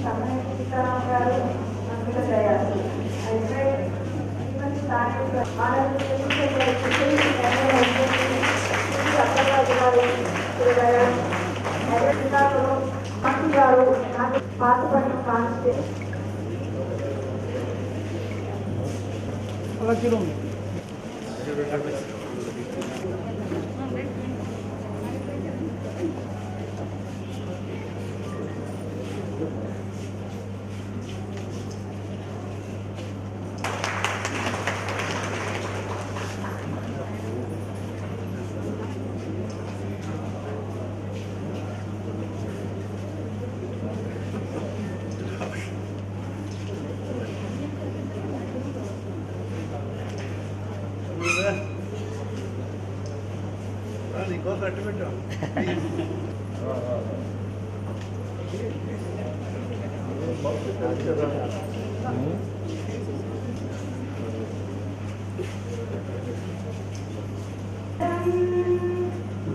समय सीताराम गाరు అంకిత చేయాలి. అయితే ఈవెన్ స్థానిక మానవ గారు పాతపట్నం కాన్స్టిట్యూషన్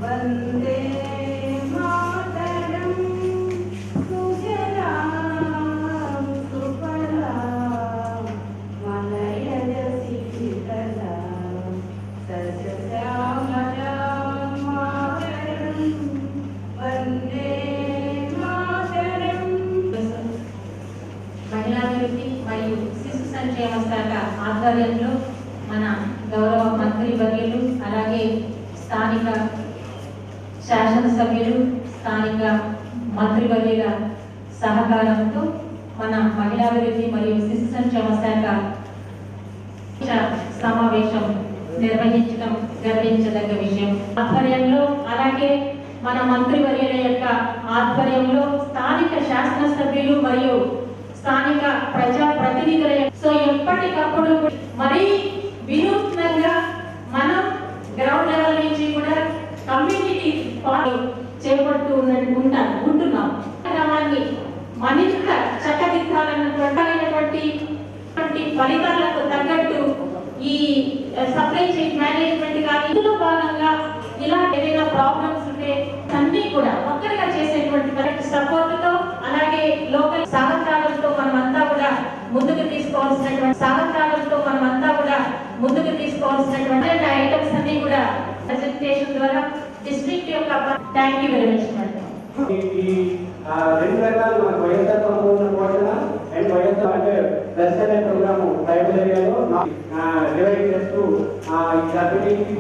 वंदे मातरम सुजलाम सुफलाम मलयज शीतलाम सस्यश्यामलाम मातरम वंदे मातरम। మహిళాభివృద్ధి మరియు శిశు సంక్షేమ శాఖ ఆధ్వర్యంలో మన గౌరవ మంత్రి వర్యులు అలాగే స్థానిక శాసనసభ్యులు స్థానిక మంత్రివర్యుల సహకారంతో మన మహిళాభివృద్ధి మరియు శిశు సంక్షేమ శాఖ సమావేశం నిర్వహించడం గర్వించదగ్గ విషయం. ఆధ్వర్యంలో అలాగే మన మంత్రివర్యుల యొక్క ఆధ్వర్యంలో స్థానిక శాసనసభ్యులు మరియు స్థానిక ప్రజా ప్రతినిధుల సో ఎప్పటికప్పుడు మరీ వినూత్నంగా మనం గ్రౌండ్ లెవెల్ నుంచి కూడా కమ్యూనిటీ చేపడుతూ ఉంటున్నాం. గ్రామాన్ని మరింత చక్కదిద్దాలన్నటువంటి ఫలితాలకు తగ్గట్టు ఈ సప్లై చైన్ మేనేజ్మెంట్ కానీ ఇందులో భాగంగా ఇలా ఏదైనా ప్రాబ్లమ్స్ ఉంటే అన్ని కూడా ఒక్కరిగా చేసేటువంటి సపోర్ట్తో అలాగే లోకల్ సహకారంతో మనమంతా కూడా ముందుకు తీసుకోవాల్సినటువంటి ఐటమ్స్ అన్ని కూడా ప్రెజెంటేషన్ ద్వారా డిస్ట్రిక్ట్ యొక్క thank you very much madam. రెండు రకాలు మనకు వైఎస్ఆర్ సంపూర్ణ పోషణ అండ్ వైఎస్ఆర్ అంటే ప్లస్ అనే ప్రోగ్రాము ట్రైబల్ ఏరియాలో డివైడ్ చేస్తూ ఈ గర్భిణీకి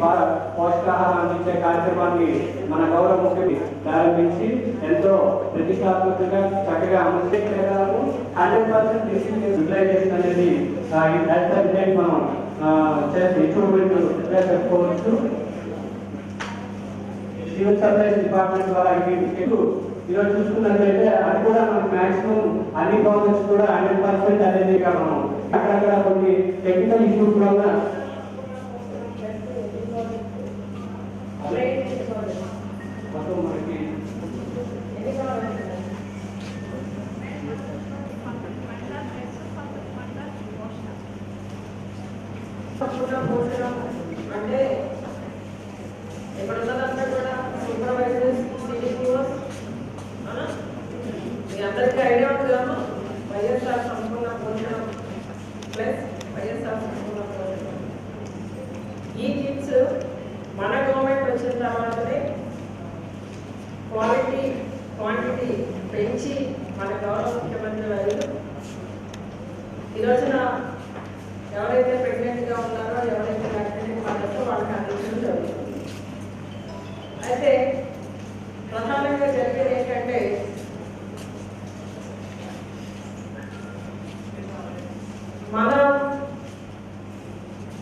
పోషకాహారం అందించే కార్యక్రమాన్ని మన గౌరవ ముఖ్యమంత్రి ప్రారంభించి ఎంతో ప్రతిష్టాత్మకంగా చక్కగా అమలు చేయగలము. 100% యూటిలైజేషన్ అనేది మనం ఇంప్రూవ్మెంట్ చెప్పుకోవచ్చు. సివిల్ సప్లైస్ డిపార్ట్మెంట్ ద్వారా ఈరోజు చూసుకున్నట్లయితే అది కూడా మనకు మాక్సిమం అన్ని గవర్నమెంట్స్ కూడా 100% అనేది మనం అక్కడక్కడ కొన్ని టెక్నికల్ ఇష్యూస్ వల్ల మొత్తం మనకి అంటే ఇక్కడ ఉన్నదంతా కూడా సూపర్వైజర్స్ సిడిపిఓస్ మీ అందరికీ ఐడియా ఉంది కదా వైఎస్ఆర్ సంపూర్ణ పోషణం ప్లస్ వైఎస్ఆర్ సంపూర్ణ పోషణం. ఈ కిట్స్ మన గవర్నమెంట్ వచ్చిన తర్వాతనే క్వాలిటీ క్వాంటిటీ పెంచి మన గౌరవ ముఖ్యమంత్రి వారు ఈ రోజున ఎవరైతే ప్రెగ్నెంట్గా ఉన్నారో ఎవరైతే లాక్టేటింగ్ మదర్స్ వాళ్ళకి అందించడం జరుగుతుంది. అయితే ప్రధానంగా జరిగేది ఏంటంటే మన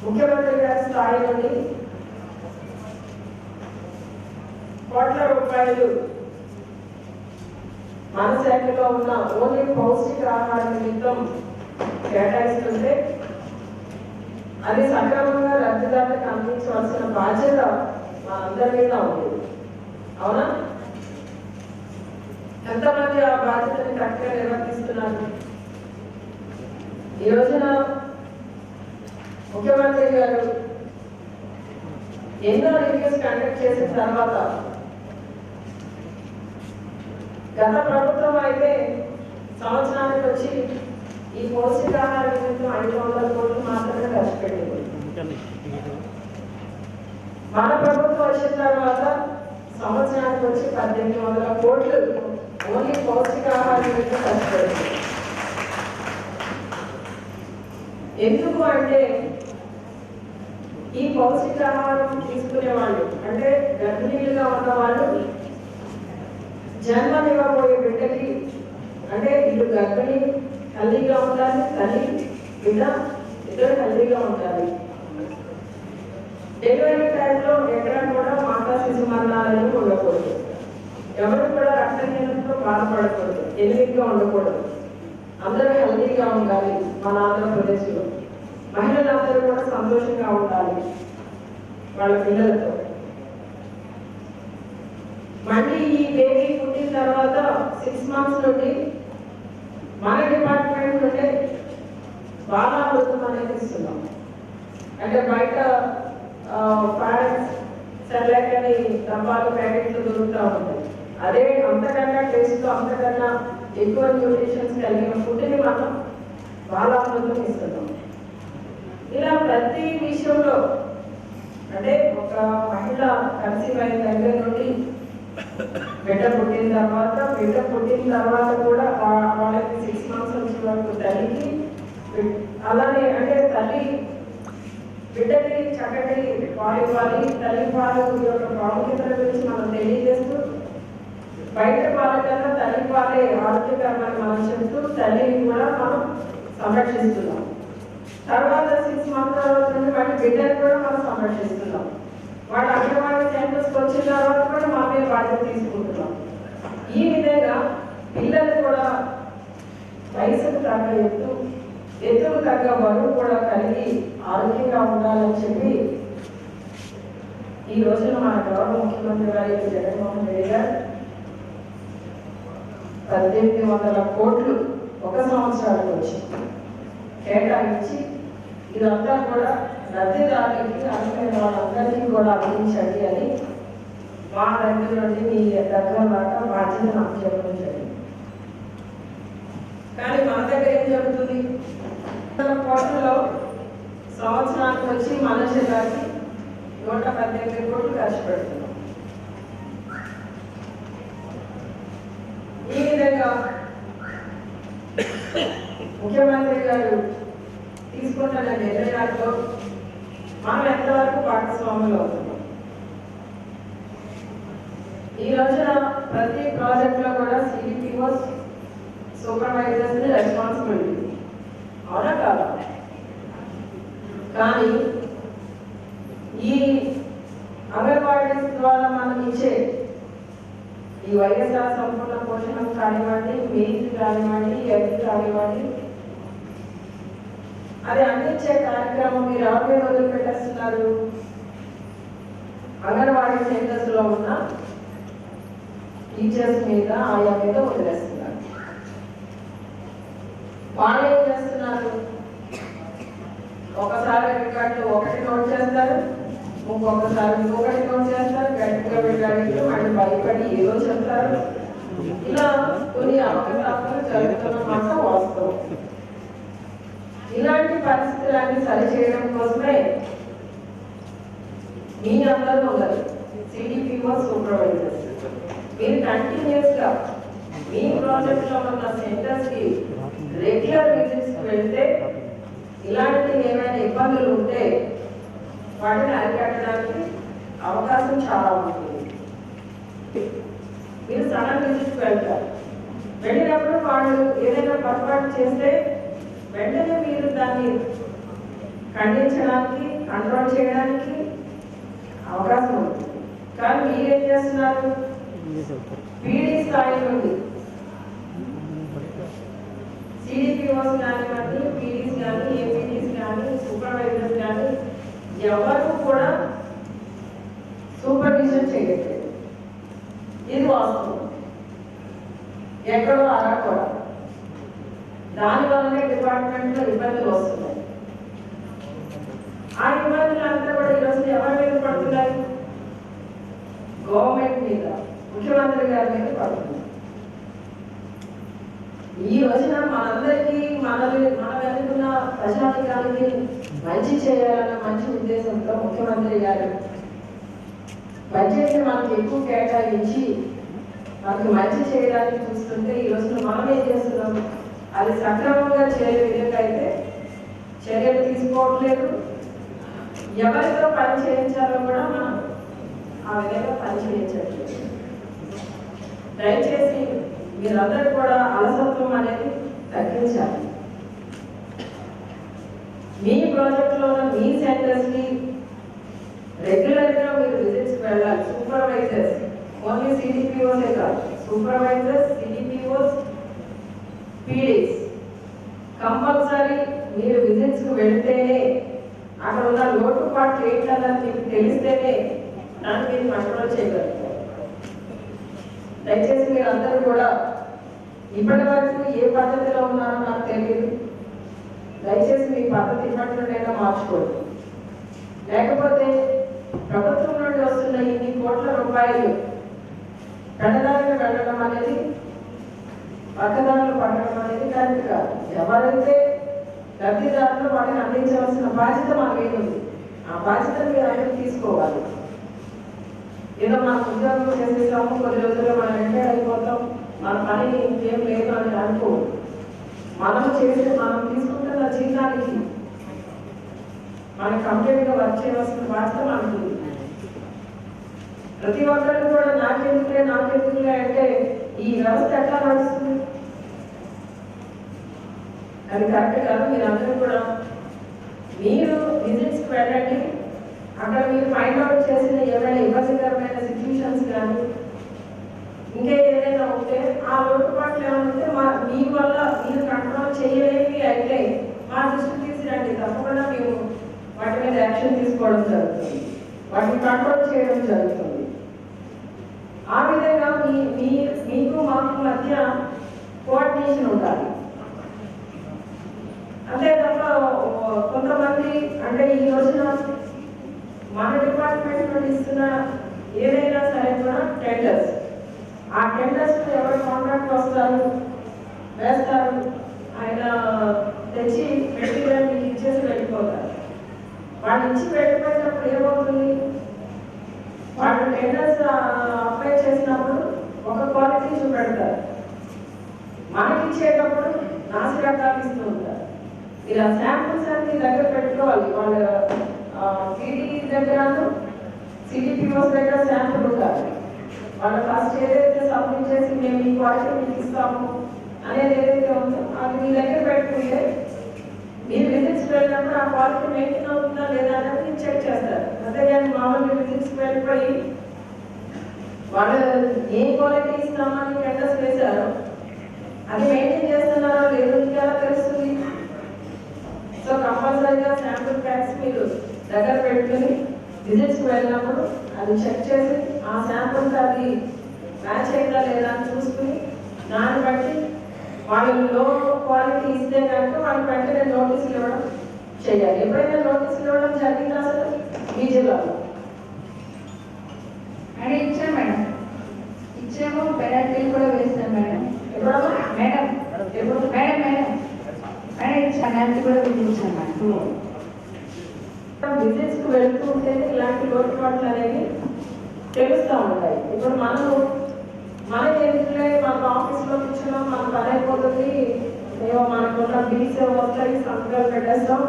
ముఖ్యమంత్రి గారి స్థాయి నుండి కోట్ల రూపాయలు మన శాఖలో ఉన్న ఓన్లీ పౌష్టికాహార నిమిత్తం కేటాయిస్తుంటే అది సక్రమంగా లబ్ధిదారులకు అందించవలసిన బాధ్యత మా అందరి మీద ఉంది. అవునా? ఎంతమంది ఆ బాధ్యతని కరెక్ట్గా నిర్వర్తిస్తున్నారు? ఈ రోజున ముఖ్యమంత్రి గారు ఎన్నో రివ్యూస్ కండక్ట్ చేసిన తర్వాత గత ప్రభుత్వం అయితే సంవత్సరానికి వచ్చి ఈ పౌష్టికాహార నిమిత్తం 500 కోట్లు మాత్రమే ఖర్చు పెట్టింది. మన ప్రభుత్వం వచ్చిన తర్వాత సంవత్సరానికి వచ్చి 1800 కోట్లు ఓన్లీ పౌష్టికాహార నిమిత్తం ఖర్చు పెట్టింది. ఎందుకు అంటే ఈ పౌష్టికాహారం తీసుకునే వాళ్ళు అంటే గర్భిణీలుగా ఉన్న వాళ్ళు జన్మనివ్వబోయే బిడ్డకి అంటే ఇటు గర్భిణి హెల్దీగా ఉండాలి, తల్లి బిడ్డ ఇద్దరు హెల్దీగా ఉండాలి. డెలివరీ టైంలో ఎక్కడ కూడా మాతా శిశు మరణాలు ఉండకూడదు, ఎవరు కూడా రక్తహీనతతో బాధపడకూడదు, ఎనిమిదిగా ఉండకూడదు, అందరూ హెల్దీగా ఉండాలి. మన ఆంధ్రప్రదేశ్లో మహిళలందరూ కూడా సంతోషంగా ఉండాలి వాళ్ళ పిల్లలతో. మళ్ళీ ఈ బేబీ పుట్టిన తర్వాత 6 months నుండి మన డిపార్ట్మెంట్ నుండి బాలామృతం అనేది ఇస్తున్నాం. అంటే బయట ప్యారెంట్స్ సెర్లాక్ అని డబ్బాలు ప్యాకెట్లు దొరుకుతూ ఉంటాయి. అదే అంతకన్నా టేస్ట్ అంతకన్నా ఎక్కువ న్యూట్రిషన్స్ కలిగిన ఫుడ్ని మనం బాలామృతం ఇస్తున్నాం. ఇలా ప్రతి విషయంలో అంటే ఒక మహిళ కన్సీవ్ అయిన దగ్గర నుండి బిడ్డ పుట్టిన తర్వాత కూడా వాళ్ళకి 6 months వచ్చే వరకు తల్లికి అలానే అంటే తల్లి బిడ్డకి చక్కటి పాలు ఇవ్వాలి. తల్లి పాలు యొక్క ప్రాముఖ్యత గురించి మనం తెలియజేస్తూ బయట పాల కన్నా తల్లి పాలే ఆరోగ్యకరమని మనం చెప్తూ తల్లిని కూడా మనం సంరక్షిస్తున్నాం. తర్వాత 6 months తర్వాత నుండి వాటి బిడ్డని కూడా మనం సంరక్షిస్తున్నాం. వాళ్ళ అంగన్వాడీ సెంటర్స్కి వచ్చిన తర్వాత కూడా మనమే బాధ్యత తీసుకుంటున్నాం. ఈ విధంగా పిల్లలు కూడా వయసుకు తగ్గ ఎత్తుకు తగ్గ బరువు కూడా కలిగి ఆరోగ్యంగా ఉండాలని చెప్పి ఈ రోజున మన గౌరవ ముఖ్యమంత్రి గారి జగన్మోహన్ రెడ్డి గారు 1800 కోట్లు ఒక సంవత్సరానికి వచ్చి కేటాయించి ఇదంతా కూడా లబ్ధిదారులకి అర్హమైన వాళ్ళందరికీ కూడా అందించండి అని మా దగ్గర నుండి మీ దగ్గర దాకా బాధ్యత నాకు చెప్పడం జరిగింది. కానీ మన దగ్గర ఏం జరుగుతుంది, కోట్లలో సంవత్సరానికి వచ్చి మన జిల్లాకి 118 కోట్లు ఖర్చు పెడుతున్నాం. ఈ విధంగా ముఖ్యమంత్రి గారు తీసుకుంటున్న నిర్ణయాల్లో మనం ఎంతవరకు భాగస్వాములు అవుతున్నాం. ఈ రోజున ప్రతి ప్రాజెక్ట్లో కూడా సిడిపిఓస్ సూపర్వైజర్స్ రెస్పాన్సిబిలిటీ అవునా కాదా? కానీ ఈ అంగన్వాడీస్ ద్వారా మనం ఇచ్చే ఈ వైఎస్ఆర్ సంపూర్ణ పోషణం కానివ్వండి, మీల్స్ కానివ్వండి, ఎగ్ కానివ్వండి, అది అందించే కార్యక్రమం మీరు ఎవరి మీద వదిలిపెట్టేస్తున్నారు? అంగన్వాడీ సెంటర్స్ లో ఉన్న టీచర్స్ మీద ఆయా మీద వదిలేస్తున్నారు. వాళ్ళు ఏం చేస్తున్నారు? ఒకసారి రికార్డులు ఒకటి నోట్ చేస్తారు, ఇంకొకసారి ఇంకొకటి నోట్ చేస్తారు, గట్టిగా పెట్టడానికి వాళ్ళు భయపడి ఏదో చెప్తారు. ఇలా కొన్ని అవకాశాలు జరుగుతున్న మాట వాస్తవం. ఇలాంటి పరిస్థితులన్నీ సరిచేయడం కోసమే మీ అందరూ ఉన్నారు సిడిపిఓ సూపర్వైజర్స్. మీరు కంటిన్యూస్ గా మీ ప్రాజెక్ట్ లో ఉన్న సెంటర్స్ కి రెగ్యులర్ విజిట్స్ వెళ్తే ఇలాంటి ఏమైనా ఇబ్బందులు ఉంటే వాటిని అరికట్టడానికి అవకాశం చాలా ఉంటుంది. మీరు సడన్ విజిట్స్ వెళ్తారు, వెళ్ళినప్పుడు వాళ్ళు ఏదైనా పొరపాటు చేస్తే వెంటనే మీరు దాన్ని ఖండించడానికి కంట్రోల్ చేయడానికి అవకాశం ఉంటుంది. కానీ మీరేం చేస్తున్నారు? పీడీ స్థాయి నుండి సిడిపిఓస్ కానివ్వండి, పీడీస్ కానీ, ఏపీడీస్ కానీ, సూపర్వైజర్స్ కానీ ఎవరు కూడా సూపర్విజన్ చేయట్లేదు. ఇది వాస్తవం. ఎక్కడో అలా కూడా దానివల్లనే డిపార్ట్మెంట్ లో ఇబ్బందులు వస్తున్నాయి. ఆ ఇబ్బందులు అంతా కూడా ఈరోజు ఎవరి మీద పడుతున్నాయి? గవర్నమెంట్ మీద, ముఖ్యమంత్రి గారి మీద పడుతుంది. ఈ రోజున మనందరికీ మన వెనుకున్న ప్రజానికానికి మంచి చేయాలన్న మంచి ఉద్దేశంతో ముఖ్యమంత్రి గారు బడ్జెట్ని మనకి ఎక్కువ కేటాయించి మనకి మంచి చేయడానికి చూస్తుంటే ఈ రోజున మనం ఏం చేస్తున్నాం, అది సక్రమంగా చేయే విధంగా అయితే చర్యలు తీసుకోవట్లేదు. ఎవరితో పని చేయించాలో కూడా మనం ఆ విధంగా పని చేయించట్లేదు. దయచేసి మీరందరూ కూడా అలసత్వం అనేది తగ్గించాలి. మీ ప్రాజెక్టులో మీ సెంటర్స్కి రెగ్యులర్గా మీరు విజిట్స్కి వెళ్ళాలి. సూపర్వైజర్స్, ఓన్లీ సిడిపిఓసే కాదు, సూపర్వైజర్స్, సిడిపిఓస్, పీడీస్ కంపల్సరీ మీరు విజిట్స్కి వెళ్తేనే అక్కడ ఉన్న లోటుపాట్లు ఏంటన్నది మీకు తెలిస్తేనే దాన్ని మీరు కంట్రోల్ చేయగలుగుతారు. దయచేసి మీరు అందరూ కూడా ఇప్పటి వరకు ఏ పద్ధతిలో ఉన్నారో నాకు తెలియదు. దయచేసి మీ పద్ధతి ఇప్పటి నుండైనా మార్చుకోండి. లేకపోతే ప్రభుత్వం నుండి వస్తున్న ఇన్ని కోట్ల రూపాయలు పెడదారిని వెళ్ళడం అనేది, పక్కదారులు పడడం అనేది కరెక్ట్ కాదు. ఎవరైతే లబ్ధిదారులు వాటిని అందించవలసిన బాధ్యత మన మీద ఉంది. ఆ బాధ్యతను మీరు అందరూ తీసుకోవాలి. ఏదో మనం ఉద్యోగం చేసేసాము, కొద్ది రోజుల్లో మనం రిటైర్ అయిపోతాం, మన పని ఇంకేం లేదు అని అనుకోదు. మనం తీసుకుంటున్న జీతానికి మనం కంప్లీట్గా వర్క్ చేయవలసిన బాధ్యత మనకు ఉంది. ప్రతి ఒక్కరు కూడా నాకెందుకులే అంటే ఈ వ్యవస్థ ఎట్లా నడుస్తుంది? అది కరెక్ట్ కాదు. మీరందరూ కూడా మీరు విజిట్స్కి వెళ్ళండి. అక్కడ మీరు ఫైండ్ అవుట్ చేసిన ఏమైనా ఇబ్బందికరమైన సిచ్యువేషన్స్ కానీ ఇంకా ఏదైనా ఉంటే ఆ లోటుపాట్లు ఏమైనా ఉంటే మీ వల్ల మీరు కంట్రోల్ చేయలేవి అయితే మా దృష్టికి తీసుకురండి. తప్పకుండా మేము వాటి మీద యాక్షన్ తీసుకోవడం జరుగుతుంది, వాటిని కంట్రోల్ చేయడం జరుగుతుంది. ఆ విధంగా మీకు మాకు మధ్య కోఆర్డినేషన్ ఉండాలి. అంతే తప్ప కొంతమంది అంటే ఈ రోజున మన డిపార్ట్మెంట్ నుండి ఇస్తున్న ఏదైనా సరే కూడా టెండర్స్, ఆ టెండర్స్ ఎవరు కాంట్రాక్ట్ వస్తారు వేస్తారు, ఆయన తెచ్చి మెటీరియల్ ఇచ్చేసి వెళ్ళిపోతారు. వాళ్ళు ఇచ్చి వెళ్ళిపోయినప్పుడు ఏమవుతుంది, వాళ్ళు టెండర్స్ అప్లై చేసినప్పుడు ఒక క్వాలిటీ చూపెడతారు, మనకి ఇచ్చేటప్పుడు నాసి రకాలు ఇస్తూ ఉంటారు. ఇలా శాంపుల్స్ అన్ని దగ్గర పెట్టుకోవాలి. వాళ్ళ పీడీ దగ్గర సిడిపిఓస్ దగ్గర శాంపుల్ ఉండాలి. వాళ్ళు ఫస్ట్ ఏదైతే సబ్మిట్ చేసి మేము ఈ క్వాలిటీ మీకు ఇస్తాము అనేది ఏదైతే ఉందో అది మీ దగ్గర పెట్టుకుంటే మీరు విజిట్స్ వెళ్ళినప్పుడు ఆ క్వాలిటీ మెయింటైన్ అవుతుందా లేదా అనేది మీరు చెక్ చేస్తారు. అంతేగాని మామూలుగా విజిట్స్కి వెళ్ళిపోయి వాళ్ళు ఏ క్వాలిటీ ఇస్తామని టెండర్స్ వేశారు అది మెయింటైన్ చేస్తున్నారో లేదో ఇంకెలా తెలుస్తుంది? సో కంపల్సరీగా శాంపుల్ ప్యాక్స్ మీరు దగ్గర పెట్టుకుని విజిట్స్కి వెళ్ళినప్పుడు అది చెక్ చేసి ఆ శాంపుల్స్ అది మ్యాచ్ అయిందా లేదా అని చూసుకుని దాన్ని బట్టి వాళ్ళు లో క్వాలిటీ ఇస్తే కనుక వాళ్ళు వెంటనే నోటీసులు ఇవ్వడం చేయాలి. ఎప్పుడైనా నోటీసులు ఇవ్వడం జరిగిందా అసలు మీ జిల్లాలో? మేడం ఇచ్చాం మేడం, ఇచ్చాము. పెనాల్టీలు కూడా వేస్తాం మేడం. ఎప్పుడమ్మా? మేడం ఎప్పుడు? మేడం మేడం మేడం ఇచ్చాం, పెనాల్టీ కూడా విధించాం మేడం. విజిట్స్కి వెళ్తూ ఉంటేనే ఇలాంటి లోటుపాట్లు అనేవి తెలుస్తూ ఉంటాయి. ఇప్పుడు మనకి ఎందుకులే మన ఆఫీస్లో కూర్చున్నాం, మన పని అయిపోతుంది, ఏమో మనకున్న బిల్స్ వస్తాయి, సంతకాలు పెట్టేస్తాం,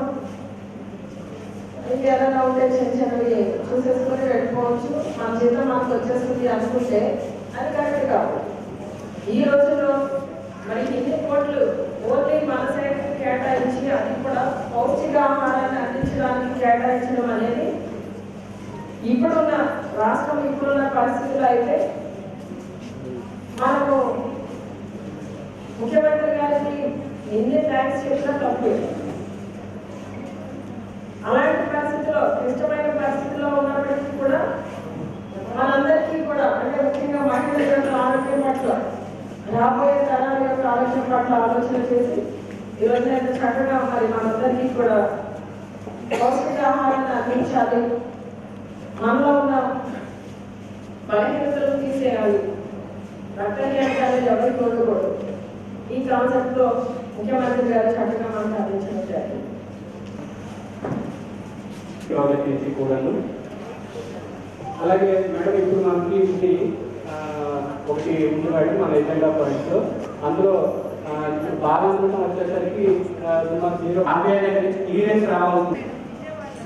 ఇంకేదైనా ఉంటే చిన్నవి చూసేసుకొని వెళ్ళిపోవచ్చు, మన జీతం మనకు వచ్చేస్తుంది అనుకుంటే అది కరెక్ట్ కాదు. ఈ రోజుల్లో మనకి ఇన్ని కోట్లు ఓన్లీ మన సైడ్ కేటాయించి అది కూడా పౌష్టికాహారాన్ని అందించడానికి కేటాయించడం అనేది ఇప్పుడున్న రాష్ట్రం ఇప్పుడున్న పరిస్థితుల్లో అయితే మనకు ముఖ్యమంత్రి గారికి ఎన్ని థ్యాంక్స్ చెప్పినా తప్పు. అలాంటి పరిస్థితుల్లో క్లిష్టమైన పరిస్థితుల్లో ఉన్నప్పటికీ కూడా మనందరికీ కూడా అంటే ముఖ్యంగా మహిళల యొక్క ఆరోగ్యం పట్ల రాబోయే తరాల యొక్క ఆరోగ్యం పట్ల ఆలోచన చేసి ఈరోజు ఎంత చక్కగా మరి మనందరికీ కూడా పౌష్టికాహారాన్ని అందించాలి, మనలో ఉన్న బలహీనతలు తీసేయాలి, రక్తహీనత అనేది ఎవరికి ఉండకూడదు. ఈ కాన్సెప్ట్ లో ముఖ్యమంత్రి గారు చక్కగా మనకు అందించారు. కూడాను అలాగే మేడం ఇప్పుడు మనకి ఒకటి ఉంది మేడం మన ఎజెండా పాయింట్స్. అందులో బాలాంతం వచ్చేసరికి సుమారు 0 ఆర్బీఐ దగ్గర క్లియరెన్స్ రావాలి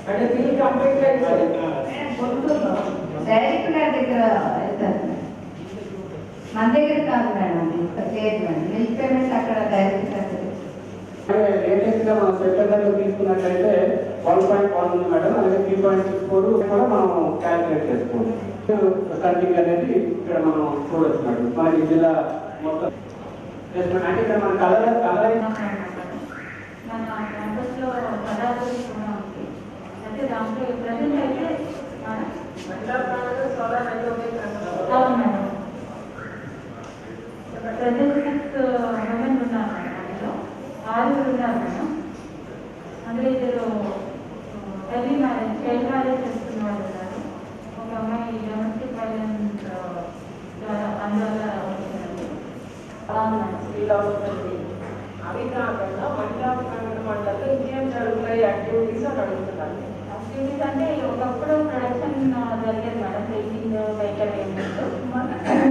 అంటే బిల్ కంప్లీట్ డైరెక్ట్ గారి దగ్గర వెళ్తారు, మన దగ్గర కాదు మేడం, లేదు మేడం. బిల్ పేమెంట్ అక్కడ డైరెక్ట్ గారి దగ్గర. లేటెస్ట్ గా మనం సెప్టెంబర్ లో తీసుకున్నట్లయితే 1.1 ఉంది మేడం. అలాగే 3.64 కూడా మనం క్యాల్కులేట్ చేసుకోవచ్చు. స్టార్టింగ్ అనేది ఇక్కడ మనం చూడొచ్చు మేడం. మనకి జిల్లా మొత్తం అంటే ఇక్కడ మన కలర్ మన క్యాంపస్ లో పదార్థాలు కూడా ఉంది. అయితే దాంట్లో ప్రజెంట్ అయితే అవును మేడం, ప్రజెంట్ 6 women ఉన్నారు మేడం. అందులో 6 ఉన్నారు మేడం. అందులో 2 ఎర్లీ మ్యారేజ్, చైల్డ్ మ్యారేజ్ చేస్తున్న వాళ్ళు ఉన్నారు. ఒక అమ్మాయి డొమెస్టిక్ వైలెన్స్ ద్వారా అందువల్ల అవుతుందండి. అవి కాకుండా మహిళా మండలంలో ఇంకేం జరుగుతాయి యాక్టివిటీస్ అని అడుగుతున్నాను. యాక్టివిటీస్ అంటే ఒకప్పుడు ప్రొడక్షన్ జరిగేది మేడం, పెయింటింగ్, వెహికల్ పెయింటింగ్.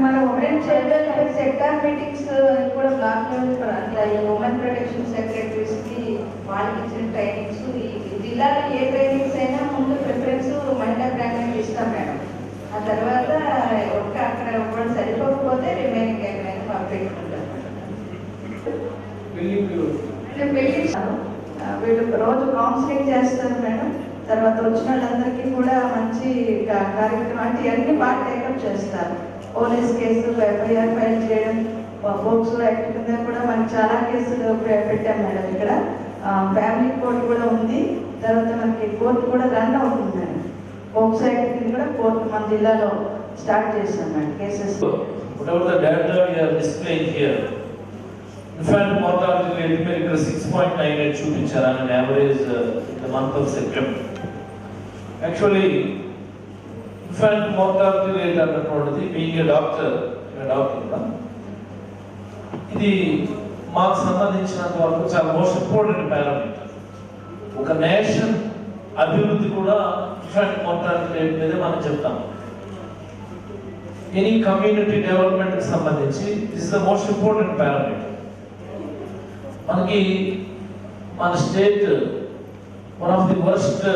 మన ఉమెన్ చైల్డ్ సెక్టార్ మీటింగ్స్ కూడా బ్లాక్ లెవెల్ అట్లా ఉమెన్ ప్రొటెక్షన్ సెక్రటరీస్ కి వాళ్ళకి ఇచ్చిన ట్రైనింగ్స్, ఈ జిల్లాలో ఏ ట్రైనింగ్స్ అయినా ముందు ప్రిఫరెన్స్ మహిళా ట్రైనింగ్ ఇస్తాం మేడం. ఆ తర్వాత అక్కడ ఒకటి సరిపోకపోతే రిమైనింగ్ ఏమైనా పంపించుకుంటాం. వీళ్ళు రోజు కౌన్సిలింగ్ చేస్తారు మేడం. తర్వాత వచ్చిన వాళ్ళందరికీ కూడా మంచి కార్యక్రమం అంటే ఇవన్నీ బాగా టేకప్ చేస్తారు. పోలీస్ కేసు, ఎఫ్ఐఆర్ ఫైల్ చేయడం, పోక్సో యాక్ట్ కింద కూడా మనకి చాలా కేసులు పెట్టాం మేడం. ఇక్కడ ఫ్యామిలీ కోర్టు కూడా ఉంది. తర్వాత మనకి కోర్టు కూడా రన్ అవుతుంది మేడం. పోక్సో యాక్ట్ కింద కూడా కోర్టు మన జిల్లాలో స్టార్ట్ చేశాం madam cases. Whatever the data we are displaying here, infant mortality rate మీరు ఇక్కడ 6.98 చూపించారు an average in the month of September. Actually, infant mortality rate అన్నటువంటిది being a doctor కూడా ఇది మాకు సంబంధించినంత వరకు చాలా మోస్ట్ ఇంపార్టెంట్ పారామీటర్. ఒక నేషన్ అభివృద్ధి కూడా ఇన్ఫాంట్ మోర్టాలిటీ రేట్ మీద మనం చెప్తాం. ఎనీ కమ్యూనిటీ డెవలప్మెంట్ కి సంబంధించి this is the most important parameter. మనకి మన state one of the worst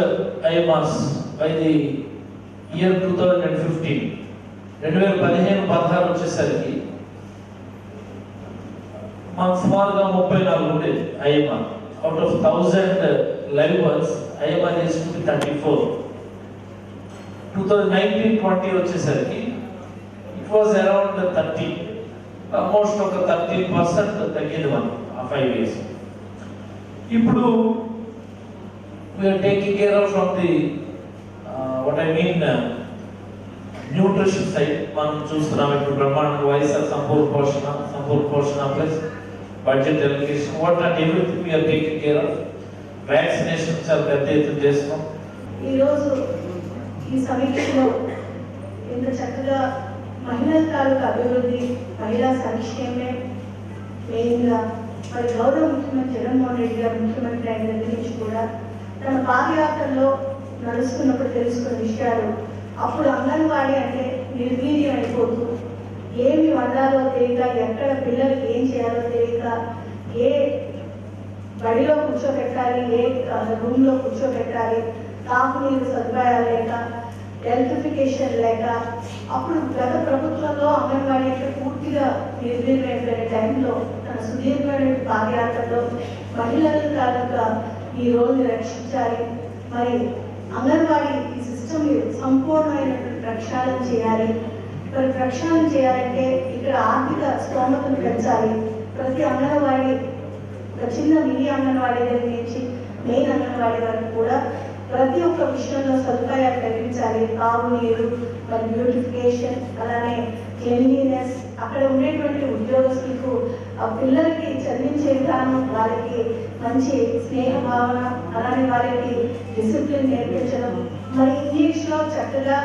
IMRs by the year 2015 2015-16 వచ్చేసరికి మనకు సుమారుగా 34 ఉండేది IMR. Out of 1000 live births IMR is 34. 2019-20 వచ్చేసరికి ఇట్ వాజ్ అరౌండ్ 30, ఆల్మోస్ట్ ఒక 13% తగ్గింది మనం ఆ 5 years. ఇప్పుడు we are taking care of from the what I mean nutrition side మనం చూస్తున్నాం. ఇప్పుడు బ్రహ్మాండంగా YSR Sampoorna Poshana plus budget allocation what and everything we are taking care of. Vaccination చాలా పెద్ద ఎత్తున చేస్తున్నాం. ఈరోజు ఈ సమీక్షలో ఇంత చక్కగా మహిళల తాలూకు అభివృద్ధి, మహిళా సంక్షేమే మెయిన్గా మరి గౌరవ ముఖ్యమంత్రి జగన్మోహన్ రెడ్డి గారు ముఖ్యమంత్రి అయిన దగ్గర నుంచి కూడా తన పాదయాత్రలో నడుస్తున్నప్పుడు తెలుసుకున్న విషయాలు, అప్పుడు అంగన్వాడీ అంటే నిర్వీర్యం అయిపోతూ ఏమి వండాలో తెలియక, ఎక్కడ పిల్లలకి ఏం చేయాలో తెలియక, ఏ బడిలో కూర్చోబెట్టాలి, ఏ రూమ్లో కూర్చోబెట్టాలి, తాగునీరు సదుపాయాలు లేక, ఎలక్ట్రిఫికేషన్ లేక, అప్పుడు గత ప్రభుత్వంలో అంగన్వాడీ అంటే పూర్తిగా నిర్వీర్యమైపోయిన టైంలో తన సుదీర్ఘమైన పాదయాత్రలో మహిళల తాలూకా ఈ రోజుని రక్షించాలి, మరి అంగన్వాడీ ఈ సిస్టమ్ని సంపూర్ణమైనటువంటి ప్రక్షాళన చేయాలి. మరి ప్రక్షాళన చేయాలంటే ఇక్కడ ఆర్థిక స్తోమతను పెంచాలి. ప్రతి అంగన్వాడీ, ఒక చిన్న మినీ అంగన్వాడీ దగ్గర నుంచి మెయిన్ అంగన్వాడీ వరకు కూడా ప్రతి ఒక్క విషయంలో సదుపాయాలు కల్పించాలి. తాగునీరు, మరి బ్యూటిఫికేషన్, అలానే క్లీన్లీనెస్, అక్కడ ఉండేటువంటి ఉద్యోగస్తులకు ఆ పిల్లలకి చదివించే విధానం, వాళ్ళకి మంచి స్నేహ భావన, అలానే వాళ్ళకి డిసిప్లిన్ నేర్పించడం, మరి ఇంగ్లీష్లో చక్కగా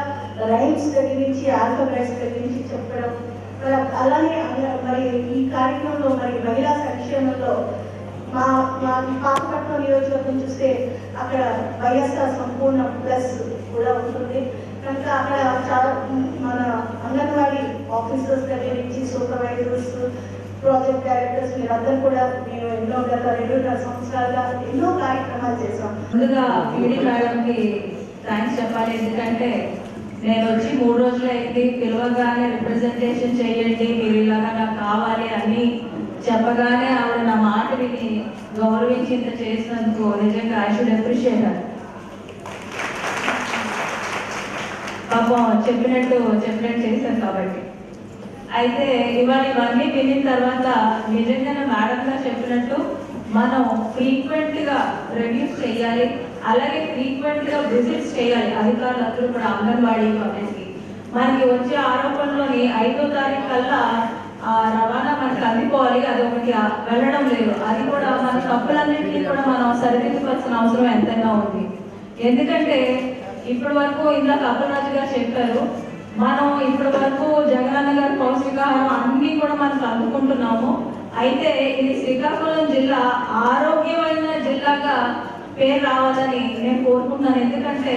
రైమ్స్ దగ్గర నుంచి ఆల్ఫాబెట్స్ దగ్గర నుంచి చెప్పడం, అలానే మరి ఈ కార్యక్రమంలో మరి మహిళా సంక్షేమంలో మా మా పాతపట్నం నియోజకవర్గం చూస్తే అక్కడ వైఎస్ఆర్ సంపూర్ణ ప్లస్ కూడా ఉంటుంది కనుక అక్కడ చాలా మన అంగన్వాడీ ఆఫీసర్స్ దగ్గర నుంచి సూపర్వైజర్స్ ప్రాజెక్ట్ డైరెక్టర్స్ మీరందరూ కూడా నేను ఎన్నో గత 2.5 సంవత్సరాలుగా ఎన్నో కార్యక్రమాలు చేశాం. ముందుగా పీడీ మేడంకి థ్యాంక్స్ చెప్పాలి. ఎందుకంటే నేను వచ్చి 3 రోజులు అయింది, పిలవగానే రిప్రజెంటేషన్ చేయండి, మీరు ఇలాగా నాకు కావాలి అని చెప్పగానే ఆవిడ నా మాట విని గౌరవించి ఇంత చేసినందుకు నిజంగా ఐ షుడ్ అప్రిషియేట్ హర్. పాపం చెప్పినట్టు చేశాను కాబట్టి. అయితే ఇవాళ ఇవన్నీ వినిన తర్వాత నిజంగానే మేడం గారు చెప్పినట్టు మనం ఫ్రీక్వెంట్ గా రివ్యూస్ చేయాలి, అలాగే ఫ్రీక్వెంట్ గా విజిట్స్ చేయాలి అధికారులందరూ కూడా అంగన్వాడీ కాలేజ్కి. మనకి వచ్చే ఆరోపణలోని 5వ తారీఖు కల్లా రవాణా మనకి అందిపోవాలి, అది ఒకటి వెళ్ళడం లేదు. అది కూడా మన తప్పులన్నింటినీ కూడా మనం సరిదిద్దుకోవాల్సిన అవసరం ఎంతైనా ఉంది. ఎందుకంటే ఇప్పటి వరకు ఇందాక అప్పలరాజు గారు చెప్పారు, మనం ఇప్పటి వరకు జగనన్న గారి పౌష్టికాహారం అన్ని కూడా మనకు అందుకుంటున్నాము. అయితే ఇది శ్రీకాకుళం జిల్లా ఆరోగ్యమైన జిల్లాగా పేరు రావాలని నేను కోరుకుంటున్నాను. ఎందుకంటే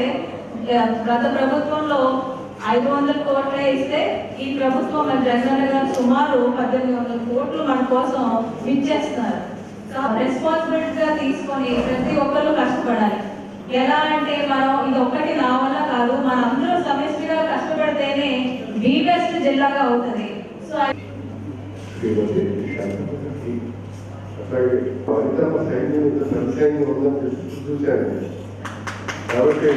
గత ప్రభుత్వంలో 500 కోట్లే ఇస్తే ఈ ప్రభుత్వం మన జగనన్న గారు సుమారు 1800 కోట్లు మన కోసం ఇచ్చేస్తున్నారు. రెస్పాన్సిబిలిటీగా తీసుకొని ప్రతి ఒక్కరు కష్టపడాలి. ఎలా అంటే మనం ఇది ఒక్కటి నా వల్ల కాదు, మన అందరూ సమిష్టిగా కష్టపడితేనే ది బెస్ట్ జిల్లాగా అవుతుంది. సో అట్లాగే పరిశ్రమ సైన్యం సైన్యం ఉందని చూశాను. కాబట్టి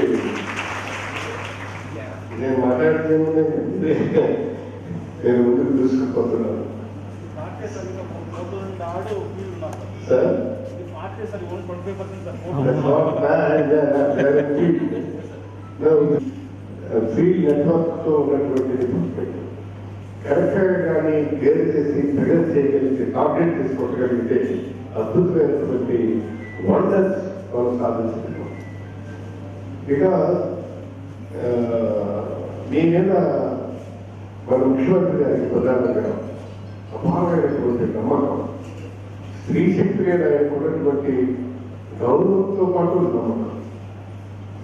నేను మాట్లాడితే నేను ముందుకు తీసుకుపోతున్నాను సార్. ఫీల్డ్ నెట్వర్క్ తో ఉన్నటువంటి కరెక్ట్గా కానీ గేర్ చేసి ట్రిగర్ చేయగలిగితే, టార్గెట్ తీసుకోగలిగితే అద్భుతమైనటువంటి వండర్స్ మనం సాధించగలం. బికాస్ మీ మీద మన ముఖ్యమంత్రి గారికి ప్రధానంగా అపారమైనటువంటి నమ్మకం, స్త్రీ శక్తి మీద ఆయనకున్నటువంటి గౌరవంతో పాటు నమ్మకం.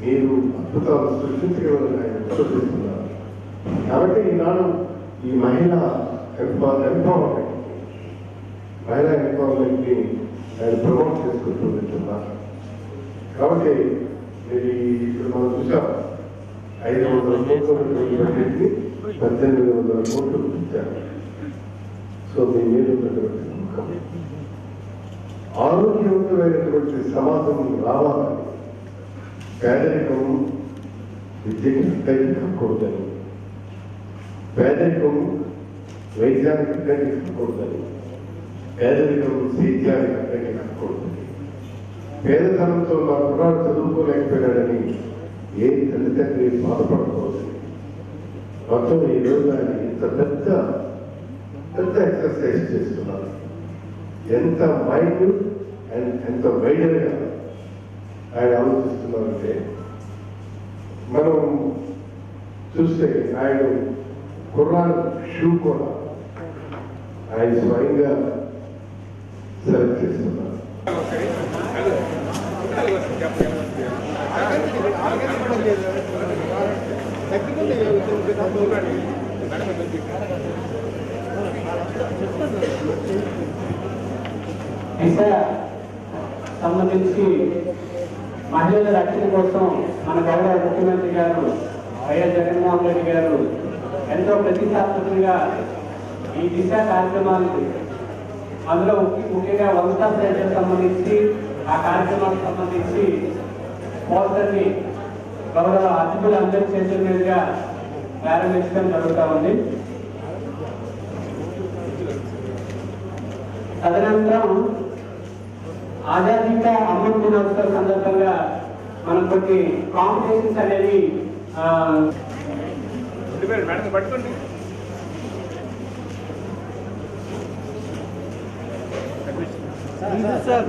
మీరు అద్భుతాలు సృష్టించగలని ఆయన విశ్వసిస్తున్నారు. కాబట్టి ఈనాడు ఈ మహిళా ఎంపవర్మెంట్ ని ఆయన ప్రమోట్ చేసుకుంటూ వెళ్తున్నారు. కాబట్టి మీరు ఇప్పుడు మనం చూసాం 500 కోట్ల బడ్జెట్ని 1800 కోట్లు ఇచ్చారు. సో మీ మీద ఉన్నటువంటి నమ్మకం, ఆరోగ్యవంతమైనటువంటి సమాజం రావాలని, పేదరికం విద్యకి అడ్డంకి కాకూడదని, పేదరికం వైద్యానికి అడ్డంకి కాకూడదని, పేదరికం సేద్యానికి అడ్డంకి కాకూడదని, పేదతనంతో నా కుర్రాడు చదువుకోలేకపోయాడని ఏ తల్లిదండ్రి బాధపడకూడదని, మొత్తం ఈ రోజు ఆయన ఇంత పెద్ద ఎక్సర్సైజ్ చేస్తున్నారు. ఎంత మైండ్ అండ్ ఎంత వైడర్గా ఆయన ఆలోచిస్తున్నారంటే, మనం చూస్తే ఆయన కుర్రాడు షూ కూడా ఆయన స్వయంగా సెలెక్ట్ చేస్తున్నారు. దిశ సంబంధించి మహిళల రక్షణ కోసం మన గౌరవ ముఖ్యమంత్రి గారు వైఎస్ జగన్మోహన్ రెడ్డి గారు ఎంతో ప్రతిష్టాత్మకంగా ఈ దిశ కార్యక్రమాలు, అందులో ముఖ్యంగా వంశా ప్రజలకు సంబంధించి ఆ కార్యక్రమాలకు సంబంధించి పోస్టర్ని గౌరవ అతిథులు అందరి చేతుల మీదుగా ప్రారంభించడం జరుగుతూ ఉంది. తదనంతరం ఆజాదీ కా అమృత్ దినోత్సవం సందర్భంగా మనం కొన్ని కాంపిటీషన్స్ అనేవి పట్టుకోండి. సార్